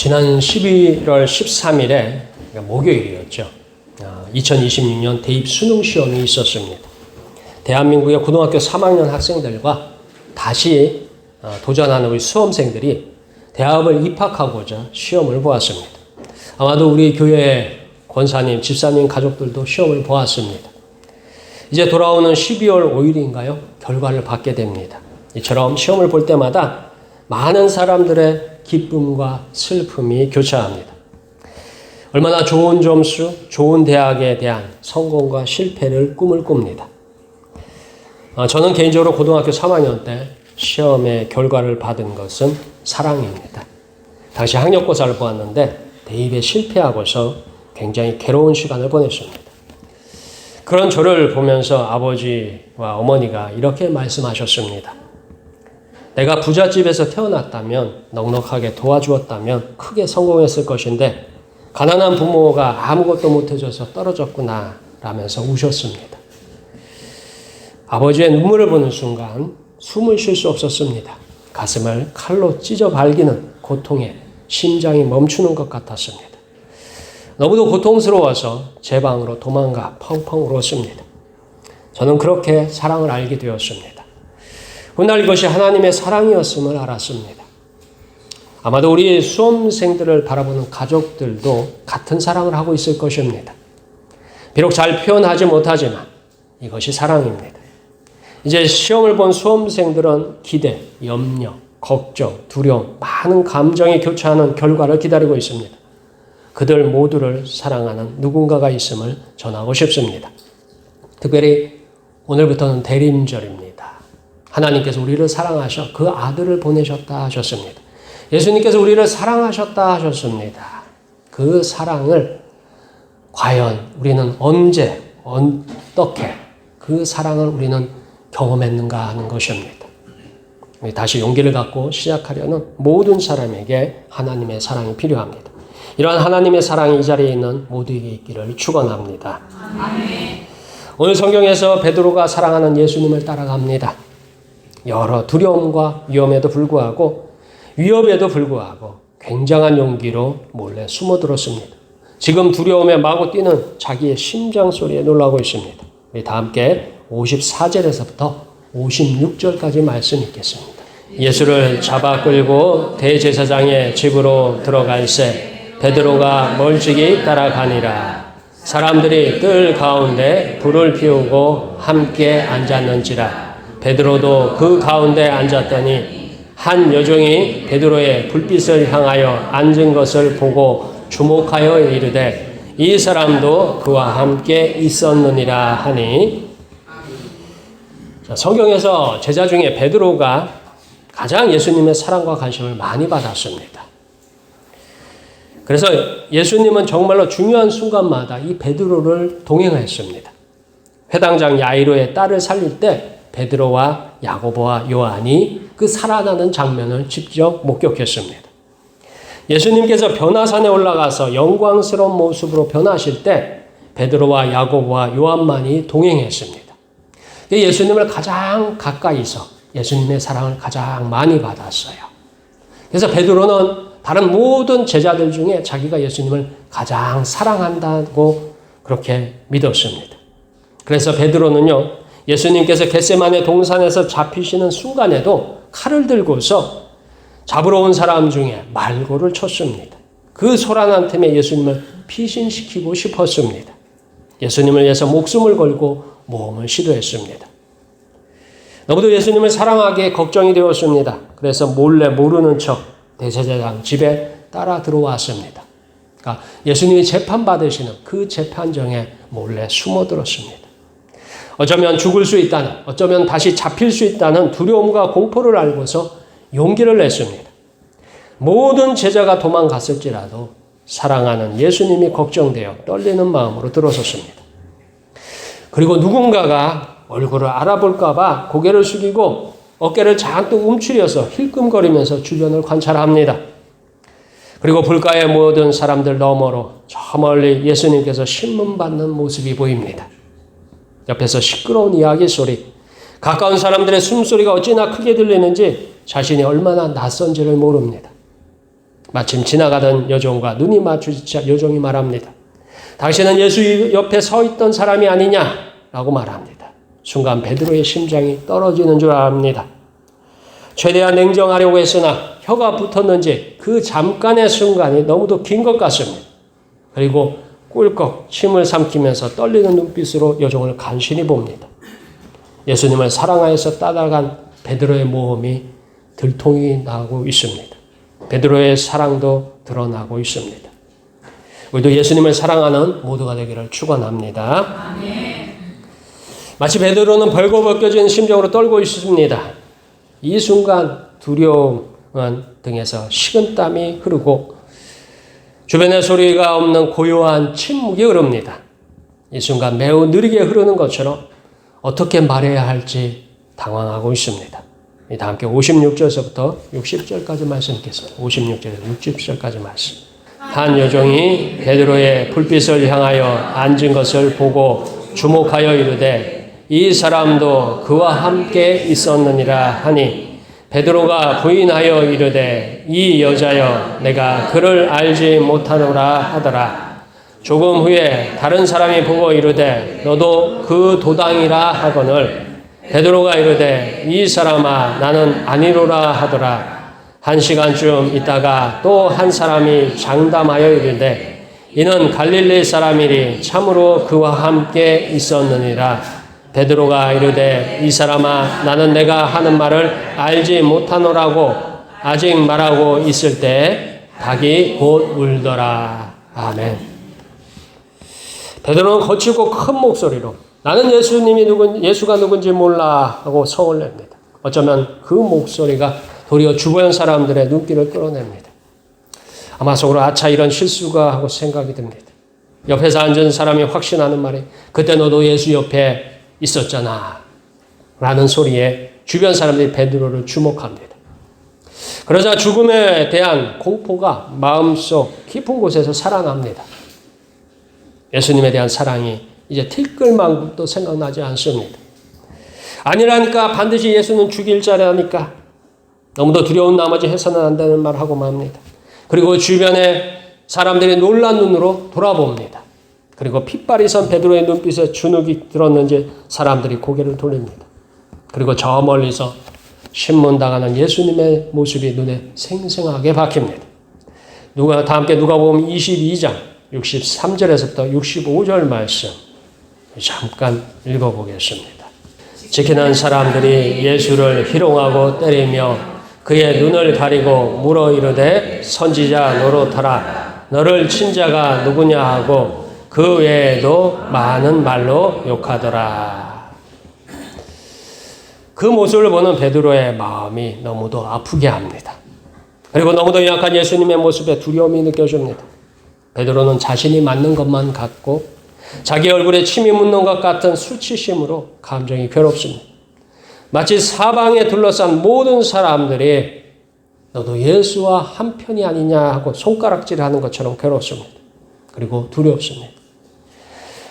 지난 11월 13일에 목요일이었죠. 2026년 대입 수능 시험이 있었습니다. 대한민국의 고등학교 3학년 학생들과 다시 도전하는 우리 수험생들이 대학을 입학하고자 시험을 보았습니다. 아마도 우리 교회 권사님, 집사님 가족들도 시험을 보았습니다. 이제 돌아오는 12월 5일인가요? 결과를 받게 됩니다. 이처럼 시험을 볼 때마다 많은 사람들의 기쁨과 슬픔이 교차합니다. 얼마나 좋은 점수, 좋은 대학에 대한 성공과 실패를 꿈을 꿉니다. 저는 개인적으로 고등학교 3학년 때 시험의 결과를 받은 것은 사랑입니다. 당시 학력고사를 보았는데 대입에 실패하고서 굉장히 괴로운 시간을 보냈습니다. 그런 저를 보면서 아버지와 어머니가 이렇게 말씀하셨습니다. 내가 부잣집에서 태어났다면, 넉넉하게 도와주었다면 크게 성공했을 것인데 가난한 부모가 아무것도 못해줘서 떨어졌구나 라면서 우셨습니다. 아버지의 눈물을 보는 순간 숨을 쉴 수 없었습니다. 가슴을 칼로 찢어 발기는 고통에 심장이 멈추는 것 같았습니다. 너무도 고통스러워서 제 방으로 도망가 펑펑 울었습니다. 저는 그렇게 사랑을 알게 되었습니다. 훗날 이것이 하나님의 사랑이었음을 알았습니다. 아마도 우리 수험생들을 바라보는 가족들도 같은 사랑을 하고 있을 것입니다. 비록 잘 표현하지 못하지만 이것이 사랑입니다. 이제 시험을 본 수험생들은 기대, 염려, 걱정, 두려움, 많은 감정이 교차하는 결과를 기다리고 있습니다. 그들 모두를 사랑하는 누군가가 있음을 전하고 싶습니다. 특별히 오늘부터는 대림절입니다. 하나님께서 우리를 사랑하셔 그 아들을 보내셨다 하셨습니다. 예수님께서 우리를 사랑하셨다 하셨습니다. 그 사랑을 과연 우리는 언제, 어떻게 그 사랑을 우리는 경험했는가 하는 것입니다. 다시 용기를 갖고 시작하려는 모든 사람에게 하나님의 사랑이 필요합니다. 이러한 하나님의 사랑이 이 자리에 있는 모두에게 있기를 축원합니다. 오늘 성경에서 베드로가 사랑하는 예수님을 따라갑니다. 여러 두려움과 위험에도 불구하고 위협에도 불구하고 굉장한 용기로 몰래 숨어들었습니다. 지금 두려움에 마구 뛰는 자기의 심장 소리에 놀라고 있습니다. 우리 다 함께 54절에서부터 56절까지 말씀 읽겠습니다. 예수를 잡아 끌고 대제사장의 집으로 들어갈새 베드로가 멀찍이 따라가니라. 사람들이 뜰 가운데 불을 피우고 함께 앉았는지라. 베드로도 그 가운데 앉았더니 한 여종이 베드로의 불빛을 향하여 앉은 것을 보고 주목하여 이르되 이 사람도 그와 함께 있었느니라 하니. 성경에서 제자 중에 베드로가 가장 예수님의 사랑과 관심을 많이 받았습니다. 그래서 예수님은 정말로 중요한 순간마다 이 베드로를 동행했습니다. 회당장 야이로의 딸을 살릴 때 베드로와 야고보와 요한이 그 살아나는 장면을 직접 목격했습니다. 예수님께서 변화산에 올라가서 영광스러운 모습으로 변하실 때 베드로와 야고보와 요한만이 동행했습니다. 예수님을 가장 가까이서 예수님의 사랑을 가장 많이 받았어요. 그래서 베드로는 다른 모든 제자들 중에 자기가 예수님을 가장 사랑한다고 그렇게 믿었습니다. 그래서 베드로는요, 예수님께서 겟세마네 동산에서 잡히시는 순간에도 칼을 들고서 잡으러 온 사람 중에 말고를 쳤습니다. 그 소란한 틈에 예수님을 피신시키고 싶었습니다. 예수님을 위해서 목숨을 걸고 모험을 시도했습니다. 너무도 예수님을 사랑하기에 걱정이 되었습니다. 그래서 몰래 모르는 척 대제사장 집에 따라 들어왔습니다. 그러니까 예수님이 재판받으시는 그 재판정에 몰래 숨어들었습니다. 어쩌면 죽을 수 있다는, 어쩌면 다시 잡힐 수 있다는 두려움과 공포를 알고서 용기를 냈습니다. 모든 제자가 도망갔을지라도 사랑하는 예수님이 걱정되어 떨리는 마음으로 들어섰습니다. 그리고 누군가가 얼굴을 알아볼까 봐 고개를 숙이고 어깨를 잔뜩 움츠려서 힐끔거리면서 주변을 관찰합니다. 그리고 불가에 모여든 사람들 너머로 저 멀리 예수님께서 신문받는 모습이 보입니다. 옆에서 시끄러운 이야기 소리, 가까운 사람들의 숨소리가 어찌나 크게 들리는지 자신이 얼마나 낯선지를 모릅니다. 마침 지나가던 여종과 눈이 마주치자 여종이 말합니다. 당신은 예수 옆에 서 있던 사람이 아니냐라고 말합니다. 순간 베드로의 심장이 떨어지는 줄 압니다. 최대한 냉정하려고 했으나 혀가 붙었는지 그 잠깐의 순간이 너무도 긴 것 같습니다. 그리고 꿀꺽 침을 삼키면서 떨리는 눈빛으로 여종을 간신히 봅니다. 예수님을 사랑하여서 따라간 베드로의 모험이 들통이 나고 있습니다. 베드로의 사랑도 드러나고 있습니다. 우리도 예수님을 사랑하는 모두가 되기를 축원합니다. 마치 베드로는 벌거벗겨진 심정으로 떨고 있습니다. 이 순간 두려움은 등에서 식은땀이 흐르고 주변에 소리가 없는 고요한 침묵이 흐릅니다. 이 순간 매우 느리게 흐르는 것처럼 어떻게 말해야 할지 당황하고 있습니다. 다 함께 56절에서부터 60절까지 말씀 읽겠습니다. 56절에서 60절까지 말씀. 한 여종이 베드로의 불빛을 향하여 앉은 것을 보고 주목하여 이르되 이 사람도 그와 함께 있었느니라 하니 베드로가 부인하여 이르되 이 여자여 내가 그를 알지 못하노라 하더라. 조금 후에 다른 사람이 보고 이르되 너도 그 도당이라 하거늘 베드로가 이르되 이 사람아 나는 아니로라 하더라. 1시간쯤 있다가 또 한 사람이 장담하여 이르되 이는 갈릴리 사람이니 참으로 그와 함께 있었느니라. 베드로가 이르되 이 사람아 나는 내가 하는 말을 알지 못하노라고 아직 말하고 있을 때 닭이 곧 울더라. 아멘. 베드로는 거칠고 큰 목소리로 나는 예수가 누군지 몰라 하고 성을 냅니다. 어쩌면 그 목소리가 도리어 주변 사람들의 눈길을 끌어냅니다. 아마 속으로 아차 이런 실수가 하고 생각이 듭니다. 옆에서 앉은 사람이 확신하는 말이 그때 너도 예수 옆에 있었잖아 라는 소리에 주변 사람들이 베드로를 주목합니다. 그러자 죽음에 대한 공포가 마음속 깊은 곳에서 살아납니다. 예수님에 대한 사랑이 이제 티끌만큼도 생각나지 않습니다. 아니라니까 반드시 예수는 죽일 자라니까 너무도 두려운 나머지 해서는 안 되는 말 하고 맙니다. 그리고 주변에 사람들이 놀란 눈으로 돌아봅니다. 그리고 핏발이 선 베드로의 눈빛에 주눅이 들었는지 사람들이 고개를 돌립니다. 그리고 저 멀리서 신문당하는 예수님의 모습이 눈에 생생하게 박힙니다. 다 함께 누가복음 22장 63절에서부터 65절 말씀 잠깐 읽어보겠습니다. 지키는 사람들이 예수를 희롱하고 때리며 그의 눈을 가리고 물어 이르되 선지자 노릇하라 너를 친 자가 누구냐 하고 그 외에도 많은 말로 욕하더라. 그 모습을 보는 베드로의 마음이 너무도 아프게 합니다. 그리고 너무도 약한 예수님의 모습에 두려움이 느껴집니다. 베드로는 자신이 맞는 것만 같고 자기 얼굴에 침이 묻는 것 같은 수치심으로 감정이 괴롭습니다. 마치 사방에 둘러싼 모든 사람들이 너도 예수와 한편이 아니냐 하고 손가락질하는 것처럼 괴롭습니다. 그리고 두렵습니다.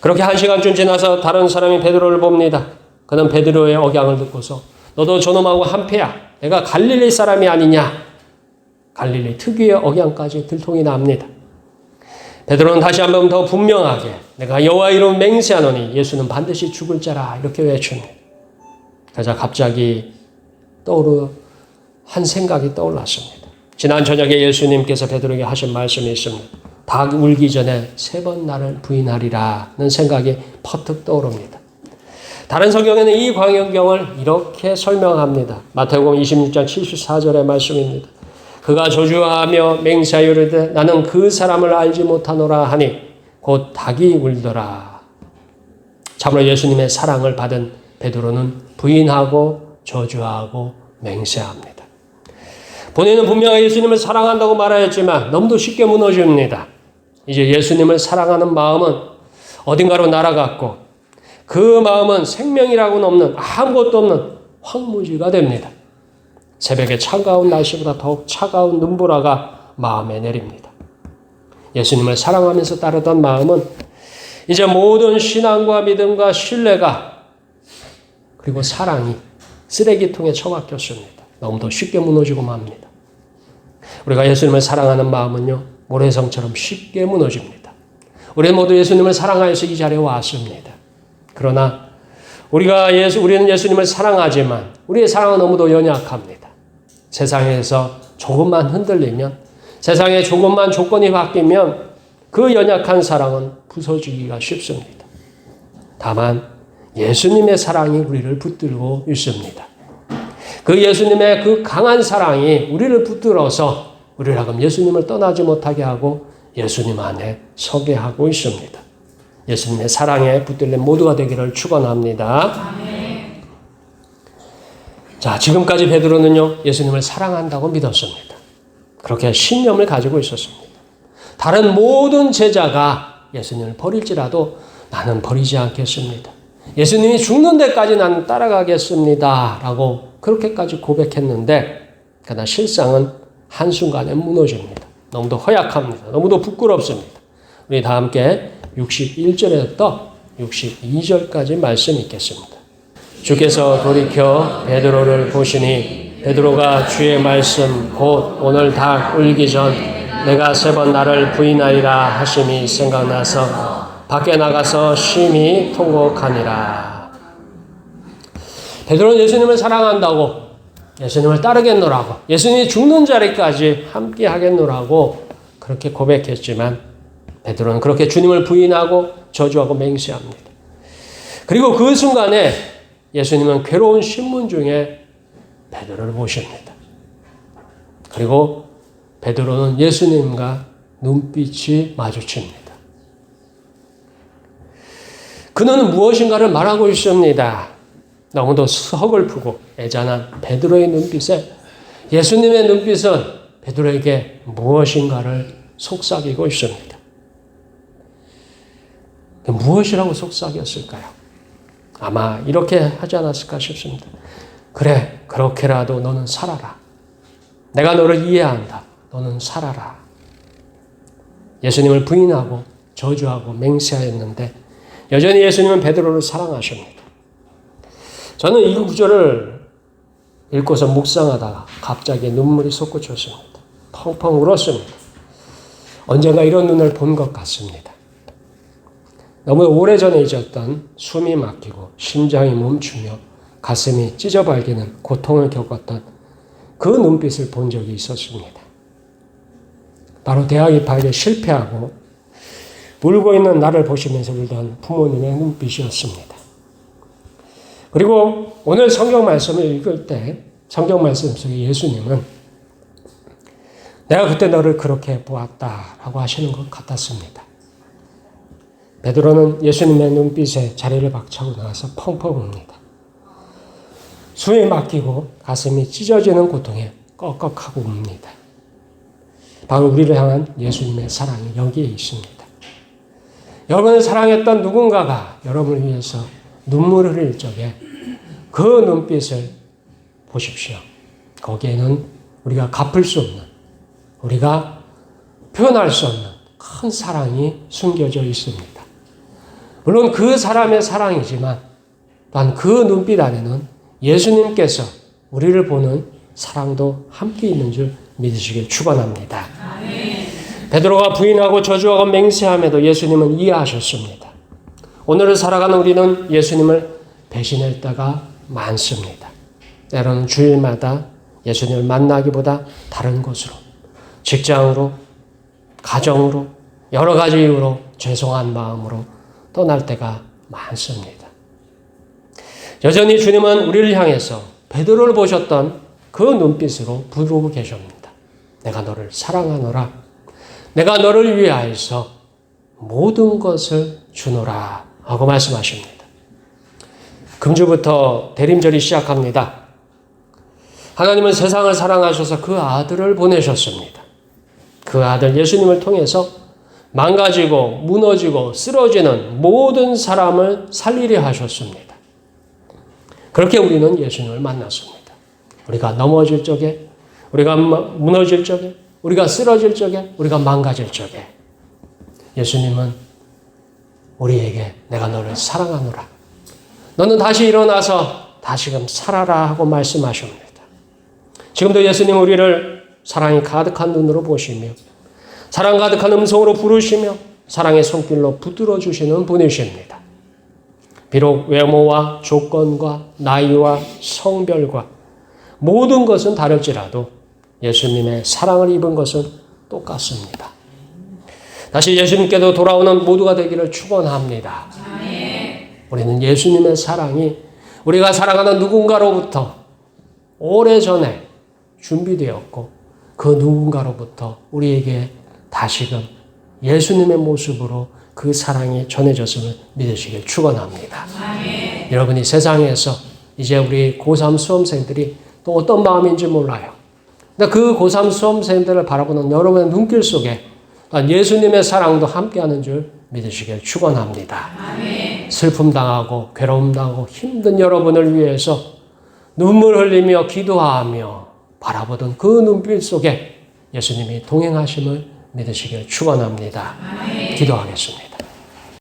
그렇게 1시간쯤 지나서 다른 사람이 베드로를 봅니다. 그는 베드로의 억양을 듣고서 너도 저놈하고 한패야. 내가 갈릴리 사람이 아니냐. 갈릴리 특유의 억양까지 들통이 납니다. 베드로는 다시 한번 더 분명하게 내가 여호와 이름 맹세하노니 예수는 반드시 죽을 자라 이렇게 외칩니다. 그러자 갑자기 한 생각이 떠올랐습니다. 지난 저녁에 예수님께서 베드로에게 하신 말씀이 있습니다. 닭 울기 전에 3번 나를 부인하리라는 생각이 퍼뜩 떠오릅니다. 다른 성경에는 이 광경을 이렇게 설명합니다. 마태복음 26장 74절의 말씀입니다. 그가 저주하며 맹세하여 이르되 나는 그 사람을 알지 못하노라 하니 곧 닭이 울더라. 참으로 예수님의 사랑을 받은 베드로는 부인하고 저주하고 맹세합니다. 본인은 분명히 예수님을 사랑한다고 말하였지만 너무도 쉽게 무너집니다. 이제 예수님을 사랑하는 마음은 어딘가로 날아갔고 그 마음은 생명이라고는 없는 아무것도 없는 황무지가 됩니다. 새벽의 차가운 날씨보다 더욱 차가운 눈보라가 마음에 내립니다. 예수님을 사랑하면서 따르던 마음은 이제 모든 신앙과 믿음과 신뢰가 그리고 사랑이 쓰레기통에 처박혔습니다. 너무도 쉽게 무너지고 맙니다. 우리가 예수님을 사랑하는 마음은요, 모래성처럼 쉽게 무너집니다. 우리는 모두 예수님을 사랑하여서 이 자리에 왔습니다. 그러나 우리는 예수님을 사랑하지만 우리의 사랑은 너무도 연약합니다. 세상에서 조금만 흔들리면, 세상에 조금만 조건이 바뀌면 그 연약한 사랑은 부서지기가 쉽습니다. 다만 예수님의 사랑이 우리를 붙들고 있습니다. 그 예수님의 그 강한 사랑이 우리를 붙들어서 우리를 하여금 예수님을 떠나지 못하게 하고 예수님 안에 서게 하고 있습니다. 예수님의 사랑에 붙들린 모두가 되기를 축원합니다. 자, 지금까지 베드로는요, 예수님을 사랑한다고 믿었습니다. 그렇게 신념을 가지고 있었습니다. 다른 모든 제자가 예수님을 버릴지라도 나는 버리지 않겠습니다. 예수님이 죽는 데까지 나는 따라가겠습니다. 라고 그렇게까지 고백했는데, 그러나 실상은 한순간에 무너집니다. 너무도 허약합니다. 너무도 부끄럽습니다. 우리 다 함께 61절에부터 62절까지 말씀 읽겠습니다. 주께서 돌이켜 베드로를 보시니 베드로가 주의 말씀 곧 오늘 닭 울기 전 내가 3번 나를 부인하리라 하심이 생각나서 밖에 나가서 심히 통곡하니라. 베드로는 예수님을 사랑한다고, 예수님을 따르겠노라고, 예수님이 죽는 자리까지 함께 하겠노라고 그렇게 고백했지만 베드로는 그렇게 주님을 부인하고 저주하고 맹세합니다. 그리고 그 순간에 예수님은 괴로운 신문 중에 베드로를 보십니다. 그리고 베드로는 예수님과 눈빛이 마주칩니다. 그는 무엇인가를 말하고 있습니다. 너무도 서글프고 애잔한 베드로의 눈빛에 예수님의 눈빛은 베드로에게 무엇인가를 속삭이고 있습니다. 무엇이라고 속삭였을까요? 아마 이렇게 하지 않았을까 싶습니다. 그래, 그렇게라도 너는 살아라. 내가 너를 이해한다. 너는 살아라. 예수님을 부인하고 저주하고 맹세하였는데 여전히 예수님은 베드로를 사랑하십니다. 저는 이 구절을 읽고서 묵상하다가 갑자기 눈물이 솟구쳤습니다. 펑펑 울었습니다. 언젠가 이런 눈을 본 것 같습니다. 너무 오래전에 잊었던 숨이 막히고 심장이 멈추며 가슴이 찢어발기는 고통을 겪었던 그 눈빛을 본 적이 있었습니다. 바로 대학 입학에 실패하고 울고 있는 나를 보시면서 울던 부모님의 눈빛이었습니다. 그리고 오늘 성경 말씀을 읽을 때 성경 말씀 속에 예수님은 내가 그때 너를 그렇게 보았다라고 하시는 것 같았습니다. 베드로는 예수님의 눈빛에 자리를 박차고 나와서 펑펑 웁니다. 숨이 막히고 가슴이 찢어지는 고통에 꺽꺽하고 웁니다. 바로 우리를 향한 예수님의 사랑이 여기에 있습니다. 여러분을 사랑했던 누군가가 여러분을 위해서 눈물을 흘릴 적에 그 눈빛을 보십시오. 거기에는 우리가 갚을 수 없는, 우리가 표현할 수 없는 큰 사랑이 숨겨져 있습니다. 물론 그 사람의 사랑이지만 또한 그 눈빛 안에는 예수님께서 우리를 보는 사랑도 함께 있는 줄 믿으시길 축원합니다. 베드로가 부인하고 저주하고 맹세함에도 예수님은 이해하셨습니다. 오늘을 살아가는 우리는 예수님을 배신할 때가 많습니다. 때로는 주일마다 예수님을 만나기보다 다른 곳으로, 직장으로, 가정으로, 여러 가지 이유로 죄송한 마음으로 떠날 때가 많습니다. 여전히 주님은 우리를 향해서 베드로를 보셨던 그 눈빛으로 부르고 계십니다. 내가 너를 사랑하노라. 내가 너를 위하여서 모든 것을 주노라 하고 말씀하십니다. 금주부터 대림절이 시작합니다. 하나님은 세상을 사랑하셔서 그 아들을 보내셨습니다. 그 아들 예수님을 통해서 망가지고 무너지고 쓰러지는 모든 사람을 살리려 하셨습니다. 그렇게 우리는 예수님을 만났습니다. 우리가 넘어질 적에, 우리가 무너질 적에, 우리가 쓰러질 적에, 우리가 망가질 적에 예수님은 우리에게 내가 너를 사랑하노라. 너는 다시 일어나서 다시금 살아라 하고 말씀하십니다. 지금도 예수님은 우리를 사랑이 가득한 눈으로 보시며 사랑 가득한 음성으로 부르시며 사랑의 손길로 붙들어 주시는 분이십니다. 비록 외모와 조건과 나이와 성별과 모든 것은 다를지라도 예수님의 사랑을 입은 것은 똑같습니다. 다시 예수님께도 돌아오는 모두가 되기를 축원합니다. 우리는 예수님의 사랑이 우리가 사랑하는 누군가로부터 오래전에 준비되었고 그 누군가로부터 우리에게 다시금 예수님의 모습으로 그 사랑이 전해졌음을 믿으시길 축원합니다. 여러분이 세상에서 이제 우리 고3 수험생들이 또 어떤 마음인지 몰라요. 근데 그 고3 수험생들을 바라보는 여러분의 눈길 속에 예수님의 사랑도 함께하는 줄 믿으시길 축원합니다. 슬픔 당하고 괴로움 당하고 힘든 여러분을 위해서 눈물 흘리며 기도하며 바라보던 그 눈빛 속에 예수님이 동행하심을 믿으시길 축원합니다. 기도하겠습니다.